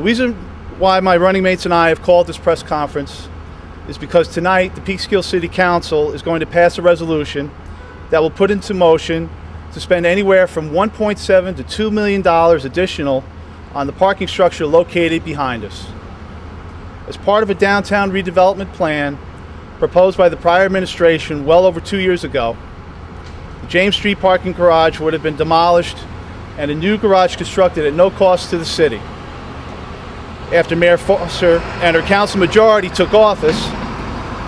The reason why my running mates and I have called this press conference is because tonight the Peekskill City Council is going to pass a resolution that will put into motion to spend anywhere from $1.7 to $2 million additional on the parking structure located behind us. As part of a downtown redevelopment plan proposed by the prior administration well over 2 years ago, the James Street parking garage would have been demolished and a new garage constructed at no cost to the city. After Mayor Foster and her council majority took office,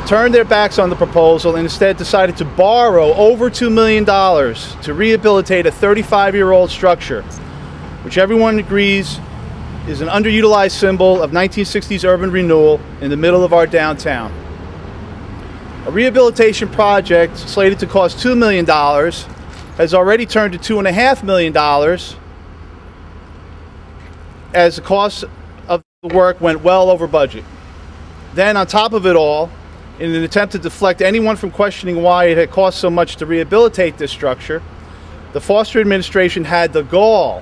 turned their backs on the proposal and instead decided to borrow over $2 million to rehabilitate a 35-year-old structure, which everyone agrees is an underutilized symbol of 1960s urban renewal in the middle of our downtown. A rehabilitation project slated to cost $2 million has already turned to $2.5 million as the cost of the work went well over budget. Then on top of it all, in an attempt to deflect anyone from questioning why it had cost so much to rehabilitate this structure, the Foster administration had the gall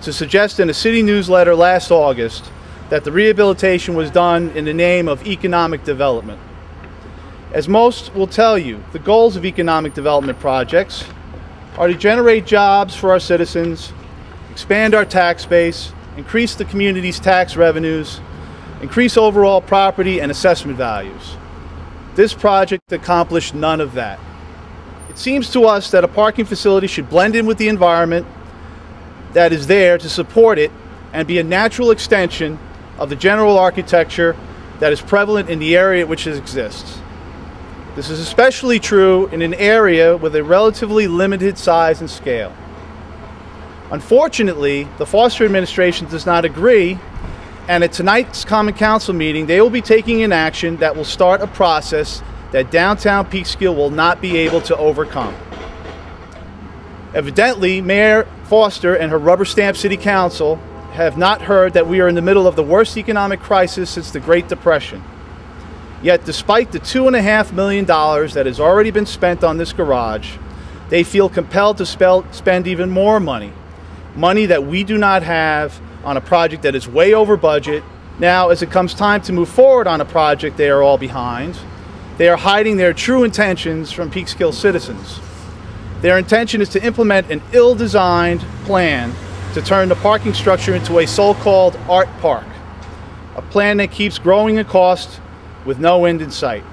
to suggest in a city newsletter last August that the rehabilitation was done in the name of economic development. As most will tell you, the goals of economic development projects are to generate jobs for our citizens, expand our tax base, increase the community's tax revenues, increase overall property and assessment values. This project accomplished none of that. It seems to us that a parking facility should blend in with the environment that is there to support it and be a natural extension of the general architecture that is prevalent in the area which it exists. This is especially true in an area with a relatively limited size and scale. Unfortunately, the Foster administration does not agree, and at tonight's Common Council meeting, they will be taking an action that will start a process that downtown Peekskill will not be able to overcome. Evidently, Mayor Foster and her rubber-stamped City Council have not heard that we are in the middle of the worst economic crisis since the Great Depression. Yet, despite the $2.5 million that has already been spent on this garage, they feel compelled to spend even more money that we do not have on a project that is way over budget. Now, as it comes time to move forward on a project they are all behind, they are hiding their true intentions from Peekskill citizens. Their intention is to implement an ill-designed plan to turn the parking structure into a so-called art park, a plan that keeps growing in cost with no end in sight.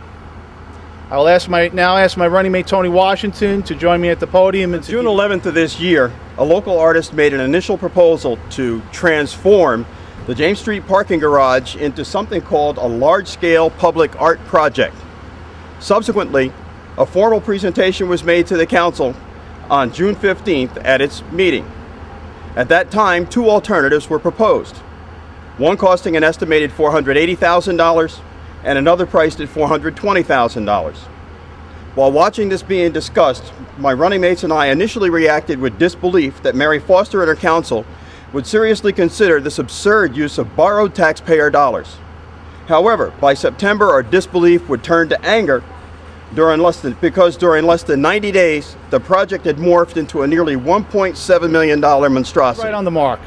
I will now ask my running mate Tony Washington to join me at the podium. On June 11th of this year, a local artist made an initial proposal to transform the James Street parking garage into something called a large-scale public art project. Subsequently, a formal presentation was made to the council on June 15th at its meeting. At that time, two alternatives were proposed, one costing an estimated $480,000 and another priced at $420,000. While watching this being discussed, my running mates and I initially reacted with disbelief that Mary Foster and her council would seriously consider this absurd use of borrowed taxpayer dollars. However, by September, our disbelief would turn to anger because during less than 90 days, the project had morphed into a nearly $1.7 million monstrosity. Right on the mark.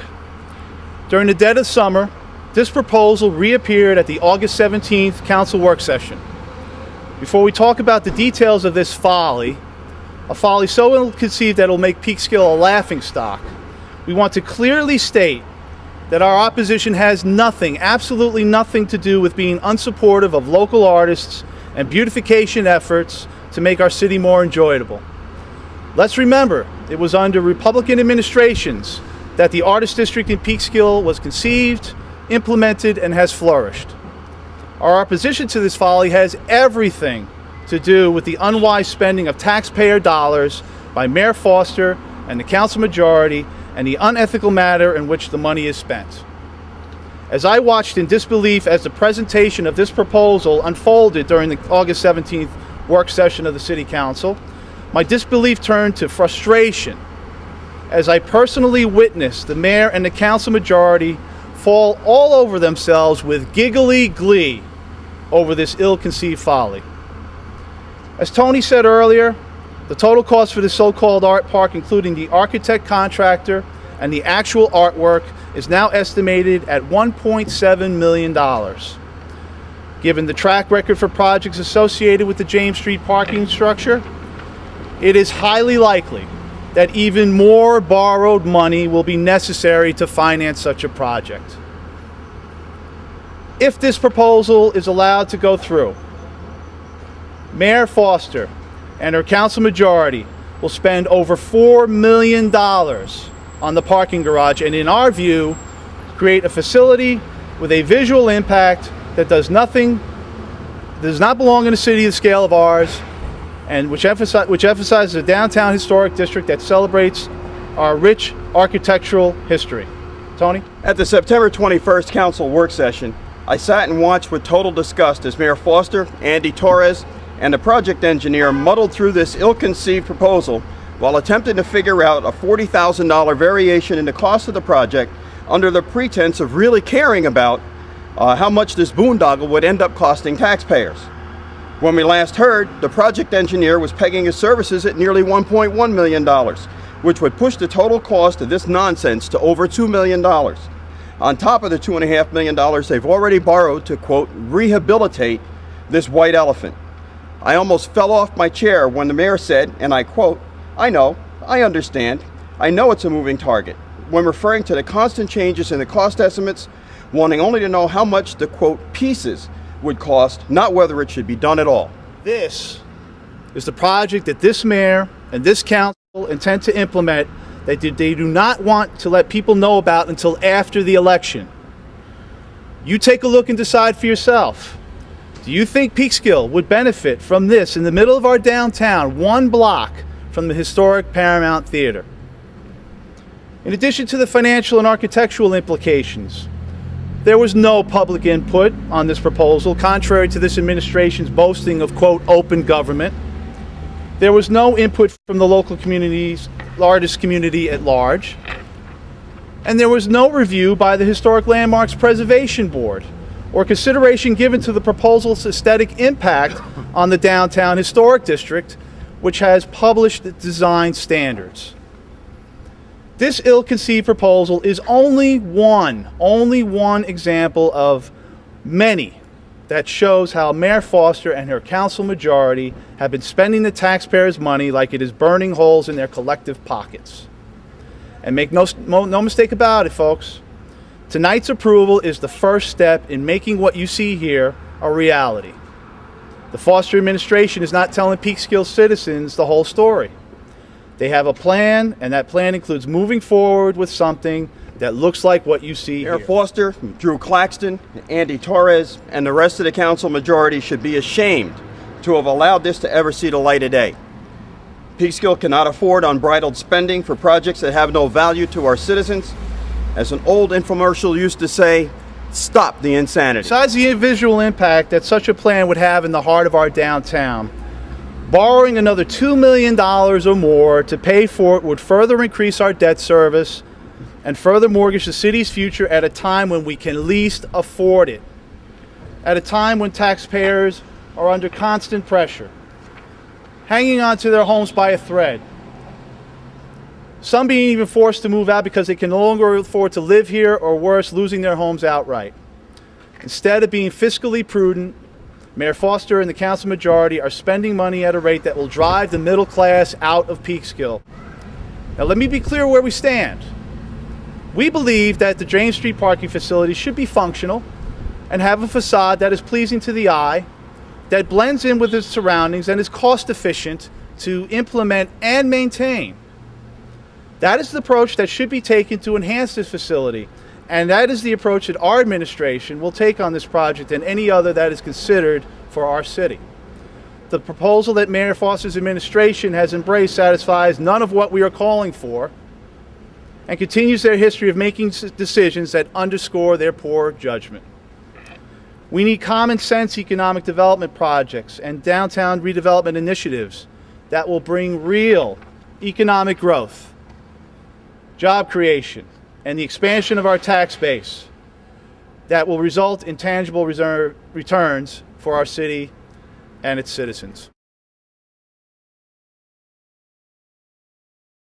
During the dead of summer, this proposal reappeared at the August 17th council work session. Before we talk about the details of this folly, a folly so ill-conceived that it will make Peekskill a laughingstock, we want to clearly state that our opposition has nothing, absolutely nothing to do with being unsupportive of local artists and beautification efforts to make our city more enjoyable. Let's remember, it was under Republican administrations that the Artist District in Peekskill was conceived, implemented, and has flourished. Our opposition to this folly has everything to do with the unwise spending of taxpayer dollars by Mayor Foster and the council majority and the unethical manner in which the money is spent. As I watched in disbelief as the presentation of this proposal unfolded during the August 17th work session of the City Council, my disbelief turned to frustration as I personally witnessed the mayor and the council majority fall all over themselves with giggly glee over this ill-conceived folly. As Tony said earlier, the total cost for this so-called art park, including the architect contractor and the actual artwork, is now estimated at $1.7 million. Given the track record for projects associated with the James Street parking structure, it is highly likely that even more borrowed money will be necessary to finance such a project. If this proposal is allowed to go through, Mayor Foster and her council majority will spend over $4 million on the parking garage, and in our view, create a facility with a visual impact that does not belong in a city the scale of ours, and which emphasizes a downtown historic district that celebrates our rich architectural history. Tony? At the September 21st council work session, I sat and watched with total disgust as Mayor Foster, Andy Torres, and the project engineer muddled through this ill-conceived proposal while attempting to figure out a $40,000 variation in the cost of the project under the pretense of really caring about how much this boondoggle would end up costing taxpayers. When we last heard, the project engineer was pegging his services at nearly $1.1 million, which would push the total cost of this nonsense to over $2 million. On top of the $2.5 million they've already borrowed to, quote, rehabilitate this white elephant. I almost fell off my chair when the mayor said, and I quote, "I know, I understand, I know it's a moving target," when referring to the constant changes in the cost estimates, wanting only to know how much the, quote, pieces would cost, not whether it should be done at all. This is the project that this mayor and this council intend to implement that they do not want to let people know about until after the election. You take a look and decide for yourself. Do you think Peekskill would benefit from this in the middle of our downtown, one block from the historic Paramount Theater? In addition to the financial and architectural implications, there was no public input on this proposal, contrary to this administration's boasting of, quote, open government. There was no input from the local community's largest community at large. And there was no review by the Historic Landmarks Preservation Board or consideration given to the proposal's aesthetic impact on the downtown historic district, which has published design standards. This ill-conceived proposal is only one example of many that shows how Mayor Foster and her council majority have been spending the taxpayers' money like it is burning holes in their collective pockets. And make no mistake about it, folks. Tonight's approval is the first step in making what you see here a reality. The Foster administration is not telling Peekskill citizens the whole story. They have a plan, and that plan includes moving forward with something that looks like what you see here. Mayor Foster, Drew Claxton, Andy Torres, and the rest of the council majority should be ashamed to have allowed this to ever see the light of day. Peekskill cannot afford unbridled spending for projects that have no value to our citizens. As an old infomercial used to say, stop the insanity. Besides the visual impact that such a plan would have in the heart of our downtown, borrowing another $2 million or more to pay for it would further increase our debt service and further mortgage the city's future at a time when we can least afford it, at a time when taxpayers are under constant pressure, hanging on to their homes by a thread, some being even forced to move out because they can no longer afford to live here, or worse, losing their homes outright. Instead of being fiscally prudent, Mayor Foster and the council majority are spending money at a rate that will drive the middle class out of Peekskill. Now let me be clear where we stand. We believe that the James Street parking facility should be functional and have a facade that is pleasing to the eye, that blends in with its surroundings and is cost efficient to implement and maintain. That is the approach that should be taken to enhance this facility, and that is the approach that our administration will take on this project and any other that is considered for our city. The proposal that Mayor Foster's administration has embraced satisfies none of what we are calling for and continues their history of making decisions that underscore their poor judgment. We need common sense economic development projects and downtown redevelopment initiatives that will bring real economic growth, job creation, and the expansion of our tax base that will result in tangible returns for our city and its citizens.